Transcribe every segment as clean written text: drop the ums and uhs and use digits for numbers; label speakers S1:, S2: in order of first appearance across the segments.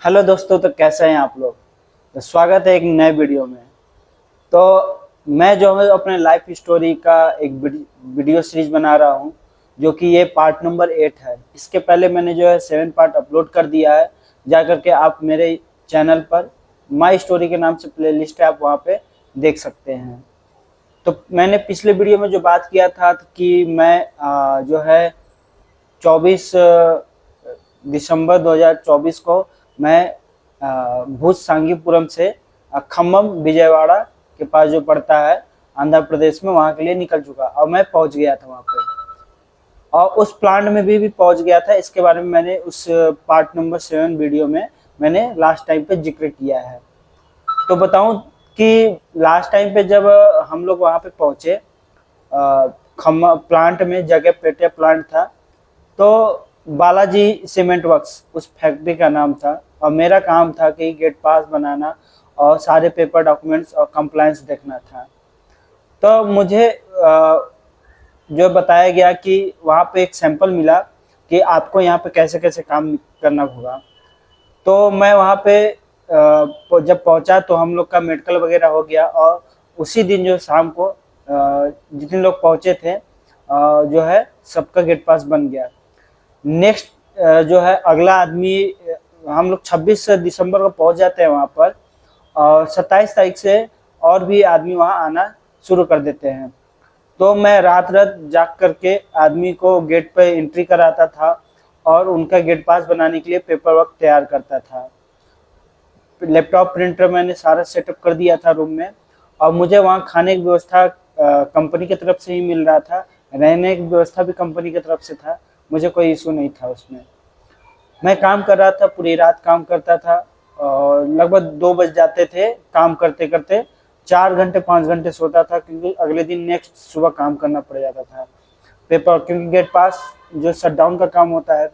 S1: Hello दोस्तों, तो कैसे हैं आप लोग। तो स्वागत है एक नए वीडियो में। तो मैं जो है अपने लाइफ स्टोरी का एक वीडियो सीरीज बना रहा हूं, जो कि ये पार्ट नंबर 8 है। इसके पहले मैंने जो है 7 पार्ट अपलोड कर दिया है। जा करके आप मेरे चैनल पर माई स्टोरी के नाम से प्लेलिस्ट है, आप वहाँ पे देख सकते हैं। तो मैंने पिछले वीडियो में जो बात किया था कि मैं जो है 24 दिसंबर 2024 को मैं भूज सांगीपुरम से खम्मम विजयवाड़ा के पास जो पड़ता है आंध्र प्रदेश में, वहाँ के लिए निकल चुका और मैं पहुँच गया था वहाँ पे। और उस प्लांट में भी पहुँच गया था। इसके बारे में मैंने उस पार्ट नंबर 7 वीडियो में मैंने लास्ट टाइम पे जिक्र किया है। तो बताऊं कि लास्ट टाइम पे जब हम लोग वहाँ पे पहुँचे, खम्मा प्लांट में, जगह पेटे प्लांट था, तो बालाजी सीमेंट वर्क्स उस फैक्ट्री का नाम था। और मेरा काम था कि गेट पास बनाना और सारे पेपर डॉक्यूमेंट्स और कंप्लायंस देखना था। तो मुझे जो बताया गया कि वहाँ पे एक सैंपल मिला कि आपको यहाँ पे कैसे कैसे काम करना होगा। तो मैं वहाँ पे जब पहुँचा तो हम लोग का मेडिकल वगैरह हो गया। और उसी दिन जो शाम को जितने लोग पहुँचे थे, जो है सबका गेट पास बन गया। नेक्स्ट जो है अगला आदमी, हम लोग 26 दिसंबर को पहुंच जाते हैं वहाँ पर, और 27 तारीख से और भी आदमी वहाँ आना शुरू कर देते हैं। तो मैं रात रात जाग करके आदमी को गेट पे एंट्री कराता था और उनका गेट पास बनाने के लिए पेपर वर्क तैयार करता था। लैपटॉप प्रिंटर मैंने सारा सेटअप कर दिया था रूम में। और मुझे वहाँ खाने की व्यवस्था कंपनी की तरफ से ही मिल रहा था, रहने की व्यवस्था भी कंपनी की तरफ से था। मुझे कोई इशू नहीं था उसमें। मैं काम कर रहा था, पूरी रात काम करता था और लगभग 2 बज जाते थे काम करते करते। 4 घंटे 5 घंटे सोता था, क्योंकि अगले दिन नेक्स्ट सुबह काम करना पड़ जाता था पेपर। क्योंकि गेट पास जो शटडाउन का काम होता है,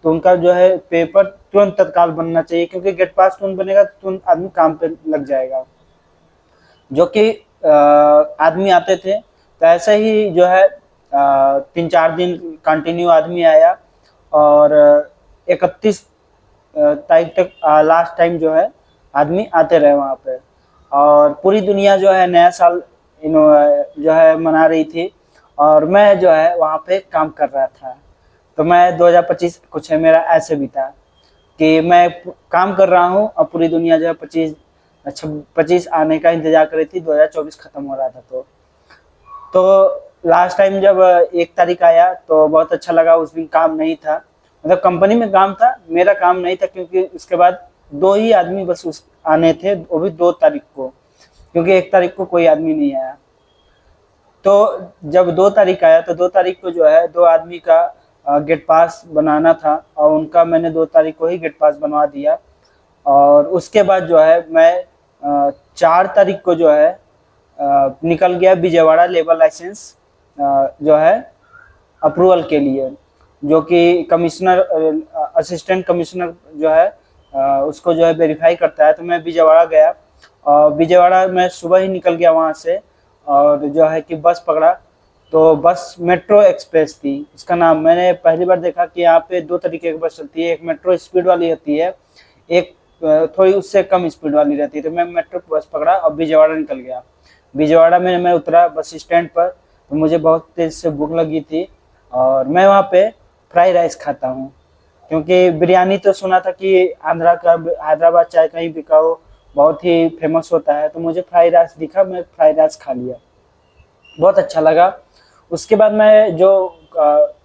S1: तो उनका जो है पेपर तुरंत तत्काल बनना चाहिए, क्योंकि गेट पास तुरंत बनेगा तो तुरंत आदमी काम पे लग जाएगा। जो कि आदमी आते थे, तो ऐसे ही जो है 3-4 दिन कंटिन्यू आदमी आया। और 31 तारीख तक लास्ट टाइम जो है आदमी आते रहे वहाँ पे। और पूरी दुनिया जो है नया साल जो है मना रही थी, और मैं जो है वहाँ पे काम कर रहा था। तो मैं 2025 कुछ है मेरा ऐसे भी था कि मैं काम कर रहा हूँ और पूरी दुनिया जो है 25 आने का इंतजार कर रही थी। 2024 खत्म हो रहा था। तो लास्ट टाइम जब 1 तारीख आया तो बहुत अच्छा लगा। उस दिन काम नहीं था, मतलब कंपनी में काम था, मेरा काम नहीं था, क्योंकि उसके बाद 2 ही आदमी बस उस आने थे, वो भी 2 तारीख को, क्योंकि 1 तारीख को कोई आदमी नहीं आया। तो जब 2 तारीख आया तो 2 तारीख को जो है 2 आदमी का गेट पास बनाना था, और उनका मैंने 2 तारीख को ही गेट पास बनवा दिया। और उसके बाद जो है मैं 4 तारीख को जो है निकल गया विजयवाड़ा लेबर लाइसेंस जो है अप्रूवल के लिए, जो कि कमिश्नर असिस्टेंट कमिश्नर जो है उसको जो है वेरीफाई करता है। तो मैं विजयवाड़ा गया, और विजयवाड़ा में सुबह ही निकल गया वहाँ से, और जो है कि बस पकड़ा। तो बस मेट्रो एक्सप्रेस थी उसका नाम। मैंने पहली बार देखा कि यहाँ पे 2 तरीके की बस चलती है, एक मेट्रो स्पीड वाली होती है, एक थोड़ी उससे कम स्पीड वाली रहती है। तो मैं मेट्रो बस पकड़ा और विजयवाड़ा निकल गया। विजयवाड़ा में मैं उतरा बस स्टैंड पर, तो मुझे बहुत तेज से भूख लगी थी, और मैं वहाँ पे फ्राई राइस खाता हूँ, क्योंकि बिरयानी तो सुना था कि आंध्रा का, हैदराबाद चाय कहीं बिका हो, बहुत ही फेमस होता है। तो मुझे फ्राई राइस दिखा, मैं फ्राई राइस खा लिया, बहुत अच्छा लगा। उसके बाद मैं जो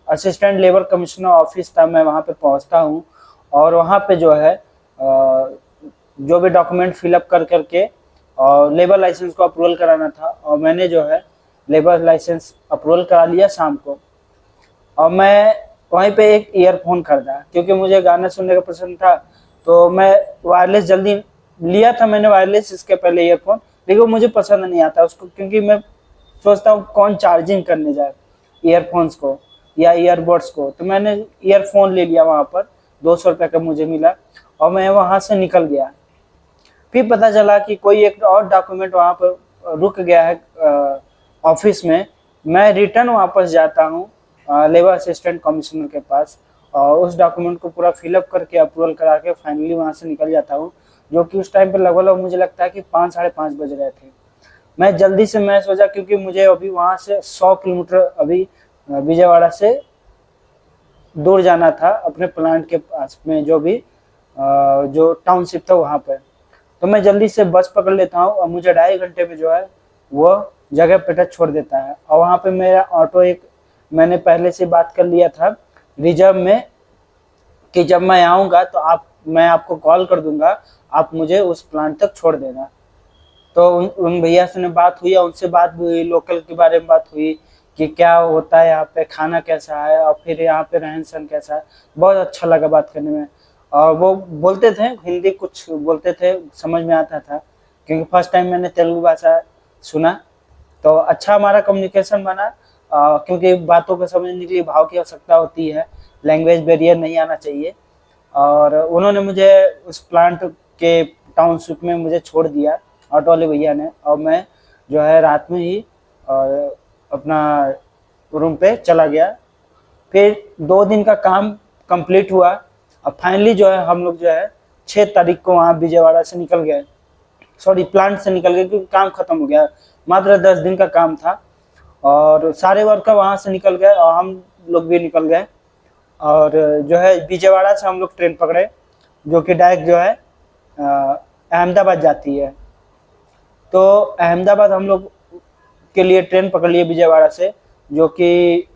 S1: असिस्टेंट लेबर कमिश्नर ऑफिस था, मैं वहाँ पे पहुँचता हूँ, और वहाँ पे जो है जो भी डॉक्यूमेंट फिलअप कर करके और लेबर लाइसेंस को अप्रूवल कराना था, और मैंने जो है लेबर लाइसेंस अप्रूवल करा लिया शाम को। और मैं वहीं पे एक ईयरफोन खरीदा, क्योंकि मुझे गाना सुनने का पसंद था। तो मैं वायरलेस जल्दी लिया था मैंने वायरलेस इसके पहले ईयरफोन, लेकिन वो मुझे पसंद नहीं आता उसको, क्योंकि मैं सोचता हूँ कौन चार्जिंग करने जाए ईयरफोन्स को या ईयरबड्स को। तो मैंने ईयरफोन ले लिया वहाँ पर, 200 रुपये का मुझे मिला, और मैं वहाँ से निकल गया। फिर पता चला कि कोई एक और डॉक्यूमेंट वहाँ पर रुक गया है ऑफिस में। मैं रिटर्न वापस जाता हूँ लेबर असिस्टेंट कमिश्नर के पास, और उस डॉक्यूमेंट को पूरा फिलअप करके अप्रूवल करा के फाइनली वहाँ से निकल जाता हूँ, जो कि उस टाइम पे लगभग मुझे लगता है कि 5 साढ़े 5 बज रहे थे। मैं जल्दी से मैं सोचा, क्योंकि मुझे अभी वहाँ से 100 किलोमीटर अभी विजयवाड़ा से दूर जाना था अपने प्लांट के पास में, जो भी जो टाउनशिप था वहाँ पे। तो मैं जल्दी से बस पकड़ लेता हूँ और मुझे 2.5 घंटे में जो है वो जगह पे टच छोड़ देता है। और वहाँ पे मेरा ऑटो एक मैंने पहले से बात कर लिया था रिजर्व में कि जब मैं आऊँगा तो मैं आपको कॉल कर दूंगा, आप मुझे उस प्लांट तक छोड़ देना। तो उन भैया से बात हुई और उनसे बात भी हुई, लोकल के बारे में बात हुई कि क्या होता है यहाँ पे, खाना कैसा है और फिर यहाँ पे रहन सहन कैसा है। बहुत अच्छा लगा बात करने में। और वो बोलते थे हिंदी, कुछ बोलते थे, समझ में आता था, क्योंकि फर्स्ट टाइम मैंने तेलुगु भाषा सुना। तो अच्छा हमारा कम्युनिकेशन बना, क्योंकि बातों को समझने के लिए भाव की आवश्यकता होती है, लैंग्वेज बैरियर नहीं आना चाहिए। और उन्होंने मुझे उस प्लांट के टाउनशिप में मुझे छोड़ दिया ऑटो वाले भैया ने, और मैं जो है रात में ही और अपना रूम पे चला गया। फिर 2 दिन का काम कंप्लीट हुआ और फाइनली जो है हम लोग जो है 6 तारीख को वहाँ विजयवाड़ा से निकल गए, सॉरी प्लांट से निकल गए, क्योंकि काम खत्म हो गया। मात्र 10 दिन का काम था और सारे वर्कर वहाँ से निकल गए और हम लोग भी निकल गए। और जो है विजयवाड़ा से हम लोग ट्रेन पकड़े, जो कि डायरेक्ट जो है अहमदाबाद जाती है। तो अहमदाबाद हम लोग के लिए ट्रेन पकड़ लिए विजयवाड़ा से, जो कि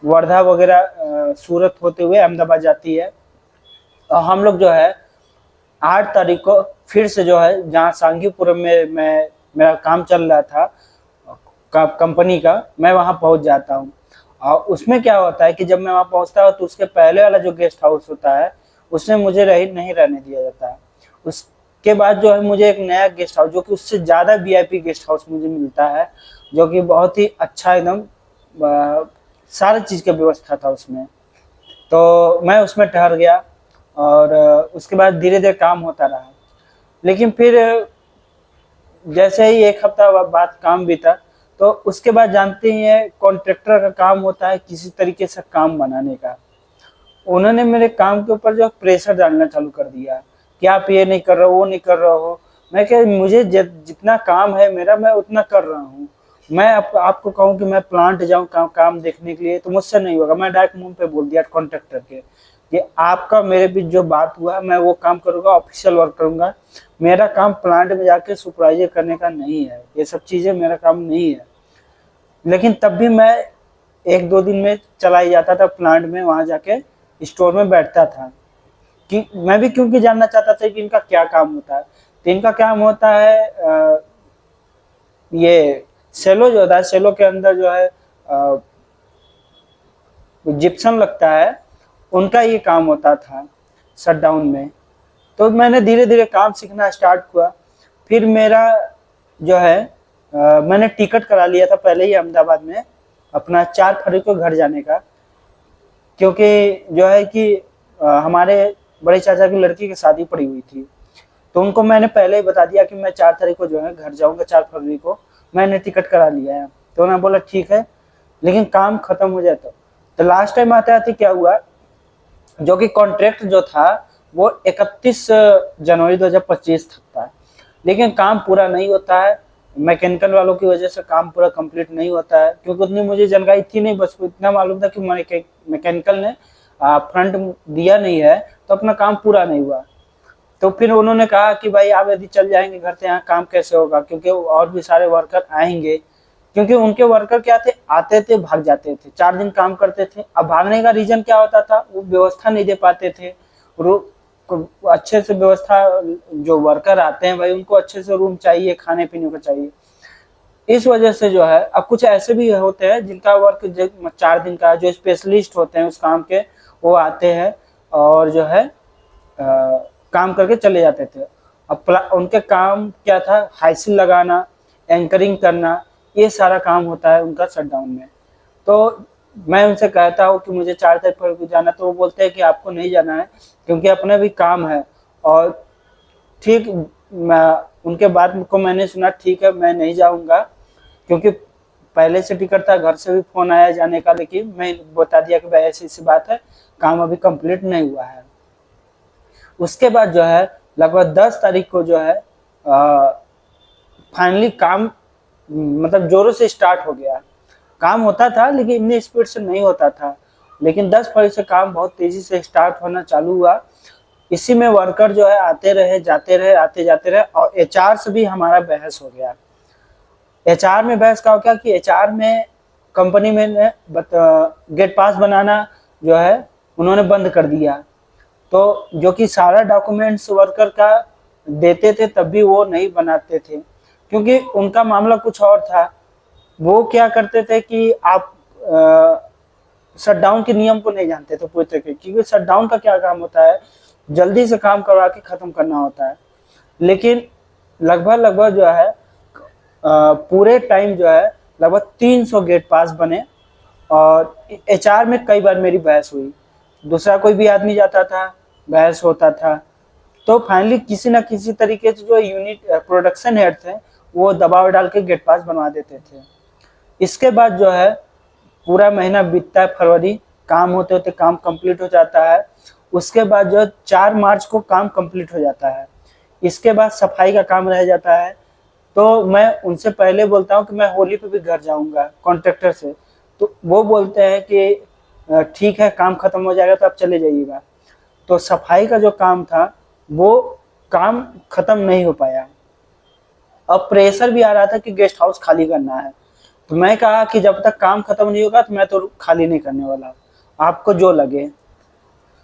S1: वर्धा वगैरह सूरत होते हुए अहमदाबाद जाती है। और हम लोग जो है 8 तारीख को फिर से जो है जहाँ सांगीपुरम में मेरा काम चल रहा था कंपनी का, मैं वहाँ पहुँच जाता हूँ। और उसमें क्या होता है कि जब मैं वहाँ पहुँचता हूँ तो उसके पहले वाला जो गेस्ट हाउस होता है उसमें मुझे नहीं रहने दिया जाता है। उसके बाद जो है मुझे एक नया गेस्ट हाउस, जो कि उससे ज़्यादा वीआईपी गेस्ट हाउस मुझे मिलता है, जो कि बहुत ही अच्छा एकदम सारी चीज़ की व्यवस्था था उसमें। तो मैं उसमें ठहर गया और उसके बाद धीरे धीरे काम होता रहा। लेकिन फिर जैसे ही 1 हफ्ता बाद काम बीता, तो उसके बाद जानते ही हैं कॉन्ट्रैक्टर का काम होता है किसी तरीके से काम बनाने का। उन्होंने मेरे काम के ऊपर जो प्रेशर डालना चालू कर दिया कि आप ये नहीं कर रहे हो, वो नहीं कर रहे हो। मैं क्या, मुझे जितना काम है मेरा मैं उतना कर रहा हूँ। मैं आपको कहूँ कि मैं प्लांट जाऊँ काम देखने के लिए, तो मुझसे नहीं होगा। मैं डायरेक्ट मुंह पे बोल दिया कॉन्ट्रैक्टर के कि आपका मेरे बीच जो बात हुआ मैं वो काम करूँगा, ऑफिशियल वर्क करूँगा। मेरा काम प्लांट में जाके सुपरवाइजर करने का नहीं है, ये सब चीज़ें मेरा काम नहीं है। लेकिन तब भी मैं 1-2 दिन में चला ही जाता था प्लांट में, वहाँ जाके स्टोर में बैठता था कि मैं भी क्योंकि जानना चाहता था कि इनका क्या काम होता है। तो इनका काम होता है ये सेलो जो होता है, सेलो के अंदर जो है जिप्सम लगता है, उनका ये काम होता था शटडाउन में। तो मैंने धीरे धीरे काम सीखना स्टार्ट हुआ। फिर मेरा जो है मैंने टिकट करा लिया था पहले ही अहमदाबाद में अपना 4 फरवरी को घर जाने का, क्योंकि जो है कि हमारे बड़े चाचा की लड़की की शादी पड़ी हुई थी। तो उनको मैंने पहले ही बता दिया कि मैं 4 तारीख को जो है घर जाऊंगा, 4 फरवरी को मैंने टिकट करा लिया है। तो उन्होंने बोला ठीक है, लेकिन काम खत्म हो जाए तो लास्ट टाइम आते आते क्या हुआ, जो कि कॉन्ट्रैक्ट जो था वो 31 जनवरी 2025 तक था, लेकिन काम पूरा नहीं होता है। मैकेनिकल वालों की वजह से काम पूरा कंप्लीट नहीं होता है, क्योंकि उतनी मुझे जानकारी थी नहीं, बस इतना मालूम था कि मैकेनिकल ने फ्रंट दिया नहीं है तो अपना काम पूरा नहीं हुआ। तो फिर उन्होंने कहा कि भाई आप यदि चल जाएंगे घर से, यहाँ काम कैसे होगा, क्योंकि और भी सारे वर्कर आएंगे। क्योंकि उनके वर्कर क्या थे, आते थे भाग जाते थे, 4 दिन काम करते थे। अब भागने का रीजन क्या होता था, वो व्यवस्था नहीं दे पाते थे, अच्छे से व्यवस्था, जो वर्कर आते हैं भाई उनको अच्छे से रूम चाहिए, खाने पीने को चाहिए। इस वजह से जो है, अब कुछ ऐसे भी होते हैं जिनका वर्क 4 दिन का, जो स्पेशलिस्ट होते हैं उस काम के, वो आते हैं और जो है काम करके चले जाते थे। अब उनके काम क्या था, हाइसिल लगाना, एंकरिंग करना, ये सारा काम होता है उनका शटडाउन में। तो मैं उनसे कहता हूँ कि मुझे 4 तारीख को जाना, तो वो बोलते हैं कि आपको नहीं जाना है क्योंकि अपना भी काम है। और ठीक उनके बात को मैंने सुना, ठीक है मैं नहीं जाऊँगा, क्योंकि पहले से टिकट था, घर से भी फोन आया जाने का, लेकिन मैं बता दिया कि भाई ऐसी ऐसी बात है, काम अभी कंप्लीट नहीं हुआ है। उसके बाद जो है लगभग 10 तारीख को जो है फाइनली काम मतलब जोरों से स्टार्ट हो गया। काम होता था लेकिन इतनी स्पीड से नहीं होता था, लेकिन 10 फरवरी से काम बहुत तेजी से स्टार्ट होना चालू हुआ। इसी में वर्कर जो है आते रहे, जाते रहे, आते जाते रहे, और एचआर से भी हमारा बहस हो गया। एचआर में बहस का हो गया कि एचआर में कंपनी में गेट पास बनाना जो है उन्होंने बंद कर दिया। तो जो कि सारा डॉक्यूमेंट्स वर्कर का देते थे तब भी वो नहीं बनाते थे, क्योंकि उनका मामला कुछ और था। वो क्या करते थे कि आप शटडाउन के नियम को नहीं जानते थे पूरी तरीके, क्योंकि शटडाउन का क्या काम होता है, जल्दी से काम करवा के खत्म करना होता है। लेकिन लगभग जो है पूरे टाइम जो है लगभग 300 गेट पास बने, और एचआर में कई बार मेरी बहस हुई। दूसरा कोई भी आदमी जाता था, बहस होता था। तो फाइनली किसी ना किसी तरीके से जो यूनिट प्रोडक्शन हेड थे वो दबाव डाल के गेट पास बनवा देते थे। इसके बाद जो है पूरा महीना बीतता है, फरवरी, काम होते होते काम कंप्लीट हो जाता है। उसके बाद जो 4 मार्च को काम कंप्लीट हो जाता है। इसके बाद सफाई का काम रह जाता है। तो मैं उनसे पहले बोलता हूँ कि मैं होली पे भी घर जाऊंगा कॉन्ट्रैक्टर से, तो वो बोलते हैं कि ठीक है, काम खत्म हो जाएगा तो आप चले जाइएगा। तो सफाई का जो काम था वो काम खत्म नहीं हो पाया। अब प्रेशर भी आ रहा था कि गेस्ट हाउस खाली करना है। तो मैं कहा कि जब तक काम खत्म नहीं होगा तो मैं तो खाली नहीं करने वाला, आपको जो लगे।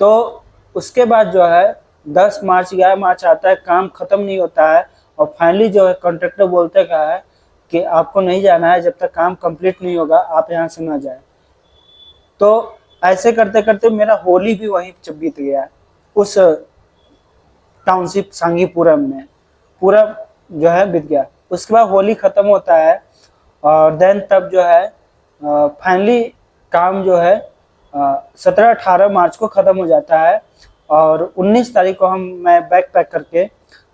S1: तो उसके बाद जो है 10 मार्च 11 मार्च आता है, काम खत्म नहीं होता है, और फाइनली जो है कॉन्ट्रैक्टर बोलते का है कि आपको नहीं जाना है, जब तक काम कंप्लीट नहीं होगा आप यहाँ से ना जाए। तो ऐसे करते करते मेरा होली भी वहीं बीत गया, उस टाउनशिप सांगीपुरम में पूरा जो है बीत गया। उसके बाद होली खत्म होता है, और देन तब जो है फाइनली काम जो है 17-18 मार्च को ख़त्म हो जाता है, और 19 तारीख को मैं बैग पैक करके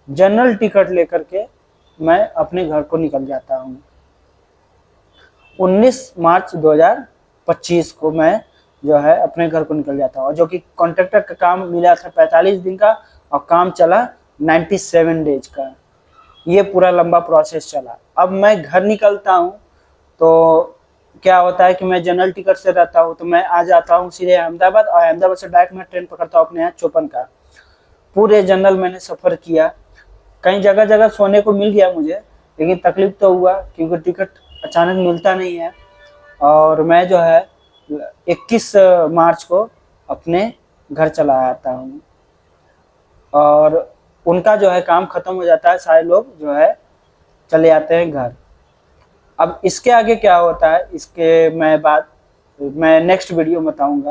S1: जनरल टिकट लेकर के मैं अपने घर को निकल जाता हूँ। 19 मार्च 2025 को मैं जो है अपने घर को निकल जाता हूँ, जो कि कॉन्ट्रैक्टर का काम मिला था 45 दिन का, और काम चला 97 डेज का। ये पूरा लंबा प्रोसेस चला। अब मैं घर निकलता हूँ तो क्या होता है कि मैं जनरल टिकट से रहता हूँ, तो मैं आ जाता हूँ सीधे अहमदाबाद, और अहमदाबाद से डायरेक्ट मैं ट्रेन पकड़ता हूँ अपने यहाँ चौपन का। पूरे जनरल मैंने सफ़र किया, कई जगह जगह सोने को मिल गया मुझे, लेकिन तकलीफ तो हुआ क्योंकि टिकट अचानक मिलता नहीं है। और मैं जो है 21 मार्च को अपने घर चला आता हूँ, और उनका जो है काम खत्म हो जाता है, सारे लोग जो है चले आते हैं घर। अब इसके आगे क्या होता है, इसके मैं नेक्स्ट वीडियो में बताऊंगा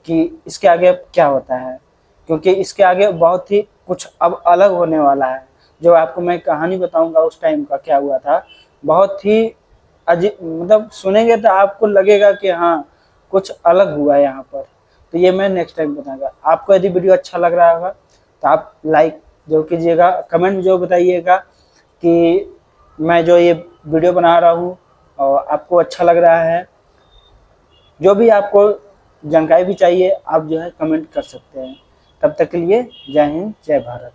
S1: कि इसके आगे क्या होता है, क्योंकि इसके आगे बहुत ही कुछ अब अलग होने वाला है। जो आपको मैं कहानी बताऊंगा उस टाइम का क्या हुआ था, बहुत ही अजीब, मतलब सुनेंगे तो आपको लगेगा कि हाँ कुछ अलग हुआ है यहाँ पर। तो ये मैं नेक्स्ट टाइम बताऊंगा। आपको यदि वीडियो अच्छा लग रहा होगा तो आप लाइक जरूर कीजिएगा, कमेंट में जो बताइएगा कि मैं जो ये वीडियो बना रहा हूँ और आपको अच्छा लग रहा है। जो भी आपको जानकारी भी चाहिए आप जो है कमेंट कर सकते हैं। तब तक के लिए जय हिंद, जय भारत।